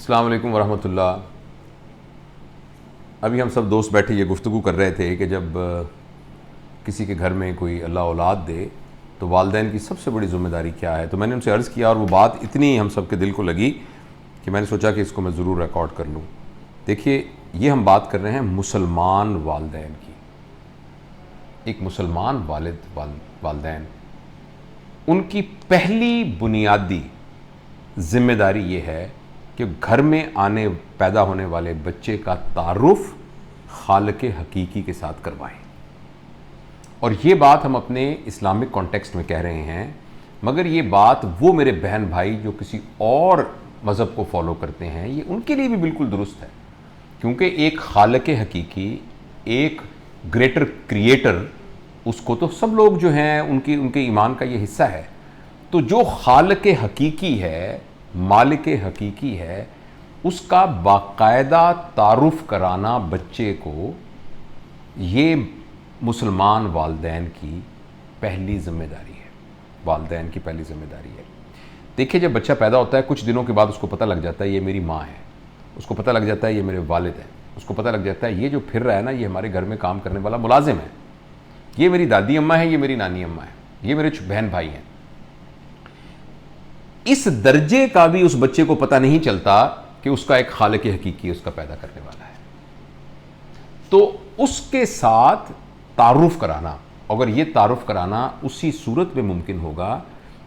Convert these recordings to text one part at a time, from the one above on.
السلام علیکم ورحمۃ اللہ۔ ابھی ہم سب دوست بیٹھے یہ گفتگو کر رہے تھے کہ جب کسی کے گھر میں کوئی اللہ اولاد دے تو والدین کی سب سے بڑی ذمہ داری کیا ہے، تو میں نے ان سے عرض کیا اور وہ بات اتنی ہم سب کے دل کو لگی کہ میں نے سوچا کہ اس کو میں ضرور ریکارڈ کر لوں۔ دیکھیے، یہ ہم بات کر رہے ہیں مسلمان والدین کی۔ ایک مسلمان والدین، ان کی پہلی بنیادی ذمہ داری یہ ہے کہ گھر میں پیدا ہونے والے بچے کا تعارف خالق حقیقی کے ساتھ کروائیں۔ اور یہ بات ہم اپنے اسلامک کانٹیکسٹ میں کہہ رہے ہیں، مگر یہ بات وہ میرے بہن بھائی جو کسی اور مذہب کو فالو کرتے ہیں، یہ ان کے لیے بھی بالکل درست ہے، کیونکہ ایک خالق حقیقی، ایک گریٹر کریٹر، اس کو تو سب لوگ جو ہیں ان کے ایمان کا یہ حصہ ہے۔ تو جو خالق حقیقی ہے، مالک حقیقی ہے، اس کا باقاعدہ تعارف کرانا بچے کو، یہ مسلمان والدین کی پہلی ذمہ داری ہے۔ والدین کی پہلی ذمہ داری ہے۔ دیکھیں، جب بچہ پیدا ہوتا ہے کچھ دنوں کے بعد اس کو پتہ لگ جاتا ہے یہ میری ماں ہے، اس کو پتہ لگ جاتا ہے یہ میرے والد ہیں، اس کو پتہ لگ جاتا ہے یہ جو پھر رہا ہے نا، یہ ہمارے گھر میں کام کرنے والا ملازم ہے، یہ میری دادی اماں ہے، یہ میری نانی اماں ہے، یہ میرے بہن بھائی ہیں۔ اس درجے کا بھی اس بچے کو پتہ نہیں چلتا کہ اس کا ایک خالق حقیقی اس کا پیدا کرنے والا ہے۔ تو اس کے ساتھ تعارف کرانا، اگر یہ تعارف کرانا اسی صورت میں ممکن ہوگا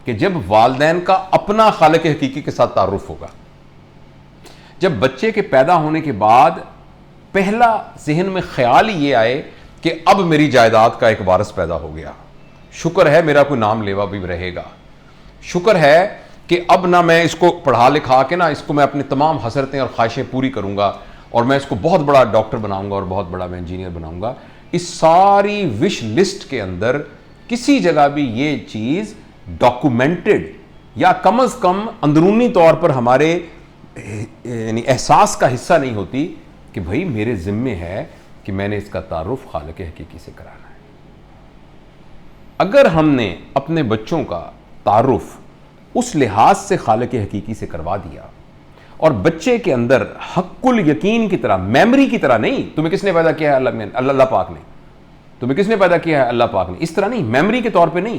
کہ جب والدین کا اپنا خالق حقیقی کے ساتھ تعارف ہوگا۔ جب بچے کے پیدا ہونے کے بعد پہلا ذہن میں خیال ہی یہ آئے کہ اب میری جائیداد کا ایک وارث پیدا ہو گیا، شکر ہے میرا کوئی نام لیوا بھی رہے گا، شکر ہے کہ اب نہ میں اس کو پڑھا لکھا کے نا اس کو میں اپنی تمام حسرتیں اور خواہشیں پوری کروں گا اور میں اس کو بہت بڑا ڈاکٹر بناؤں گا اور بہت بڑا میں انجینئر بناؤں گا۔ اس ساری وش لسٹ کے اندر کسی جگہ بھی یہ چیز ڈاکومنٹڈ یا کم از کم اندرونی طور پر ہمارے یعنی احساس کا حصہ نہیں ہوتی کہ بھئی میرے ذمے ہے کہ میں نے اس کا تعارف خالق حقیقی سے کرانا ہے۔ اگر ہم نے اپنے بچوں کا تعارف اس لحاظ سے خالق حقیقی سے کروا دیا اور بچے کے اندر حق الیقین کی طرح، میموری کی طرح نہیں، تمہیں کس نے پیدا کیا ہے؟ اللہ پاک نے۔ تمہیں کس نے پیدا کیا ہے؟ اللہ پاک نے۔ اس طرح نہیں، میموری کے طور پہ نہیں،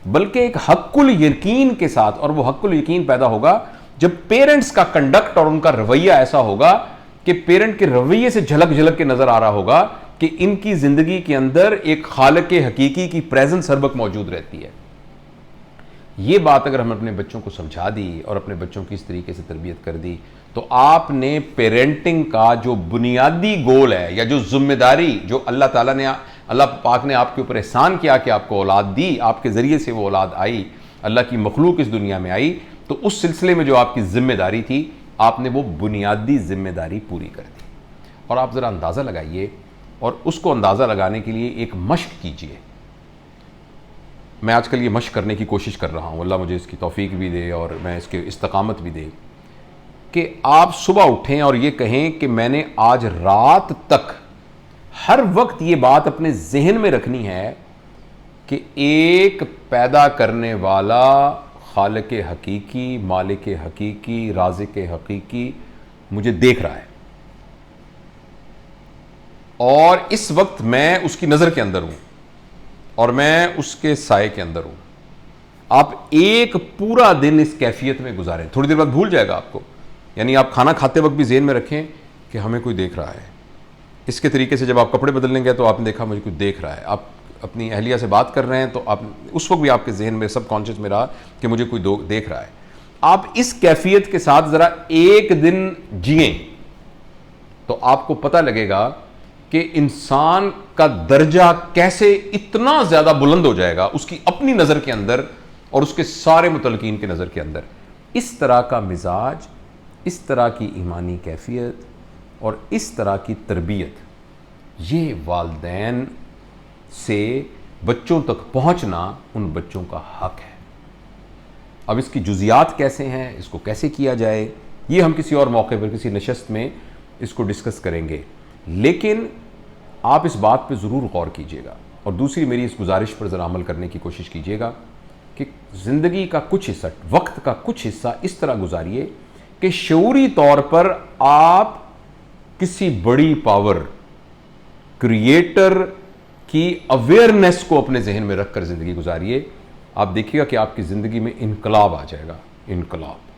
بلکہ ایک حق الیقین کے ساتھ۔ اور وہ حق الیقین پیدا ہوگا جب پیرنٹس کا کنڈکٹ اور ان کا رویہ ایسا ہوگا کہ پیرنٹ کے رویے سے جھلک جھلک کے نظر آ رہا ہوگا کہ ان کی زندگی کے اندر ایک خالق حقیقی کی پریزنس ہر وقت موجود رہتی ہے۔ یہ بات اگر ہم اپنے بچوں کو سمجھا دی اور اپنے بچوں کی اس طریقے سے تربیت کر دی تو آپ نے پیرنٹنگ کا جو بنیادی گول ہے یا جو ذمہ داری جو اللہ پاک نے آپ کے اوپر احسان کیا کہ آپ کو اولاد دی، آپ کے ذریعے سے وہ اولاد آئی، اللہ کی مخلوق اس دنیا میں آئی، تو اس سلسلے میں جو آپ کی ذمہ داری تھی آپ نے وہ بنیادی ذمہ داری پوری کر دی۔ اور آپ ذرا اندازہ لگائیے، اور اس کو اندازہ لگانے کے لیے ایک مشق کیجئے۔ میں آج کل یہ مشق کرنے کی کوشش کر رہا ہوں، اللہ مجھے اس کی توفیق بھی دے اور میں اس کے استقامت بھی دے، کہ آپ صبح اٹھیں اور یہ کہیں کہ میں نے آج رات تک ہر وقت یہ بات اپنے ذہن میں رکھنی ہے کہ ایک پیدا کرنے والا خالق حقیقی، مالک حقیقی، رازق حقیقی مجھے دیکھ رہا ہے، اور اس وقت میں اس کی نظر کے اندر ہوں اور میں اس کے سائے کے اندر ہوں۔ آپ ایک پورا دن اس کیفیت میں گزاریں، تھوڑی دیر بعد بھول جائے گا آپ کو، یعنی آپ کھانا کھاتے وقت بھی ذہن میں رکھیں کہ ہمیں کوئی دیکھ رہا ہے۔ اس کے طریقے سے جب آپ کپڑے بدلنے گئے تو آپ نے دیکھا مجھے کوئی دیکھ رہا ہے، آپ اپنی اہلیہ سے بات کر رہے ہیں تو آپ اس وقت بھی آپ کے ذہن میں سب کانشیس میں رہا کہ مجھے کوئی دیکھ رہا ہے۔ آپ اس کیفیت کے ساتھ ذرا ایک دن جئیں تو آپ کو پتہ لگے گا کہ انسان کا درجہ کیسے اتنا زیادہ بلند ہو جائے گا اس کی اپنی نظر کے اندر اور اس کے سارے متعلقین کی نظر کے اندر۔ اس طرح کا مزاج، اس طرح کی ایمانی کیفیت اور اس طرح کی تربیت، یہ والدین سے بچوں تک پہنچنا ان بچوں کا حق ہے۔ اب اس کی جزیات کیسے ہیں، اس کو کیسے کیا جائے، یہ ہم کسی اور موقع پر کسی نشست میں اس کو ڈسکس کریں گے، لیکن آپ اس بات پہ ضرور غور کیجئے گا۔ اور دوسری میری اس گزارش پر ذرا عمل کرنے کی کوشش کیجئے گا کہ زندگی کا کچھ حصہ، وقت کا کچھ حصہ اس طرح گزاریے کہ شعوری طور پر آپ کسی بڑی پاور کریٹر کی اویئرنیس کو اپنے ذہن میں رکھ کر زندگی گزاریے. آپ دیکھیے گا کہ آپ کی زندگی میں انقلاب آ جائے گا. انقلاب.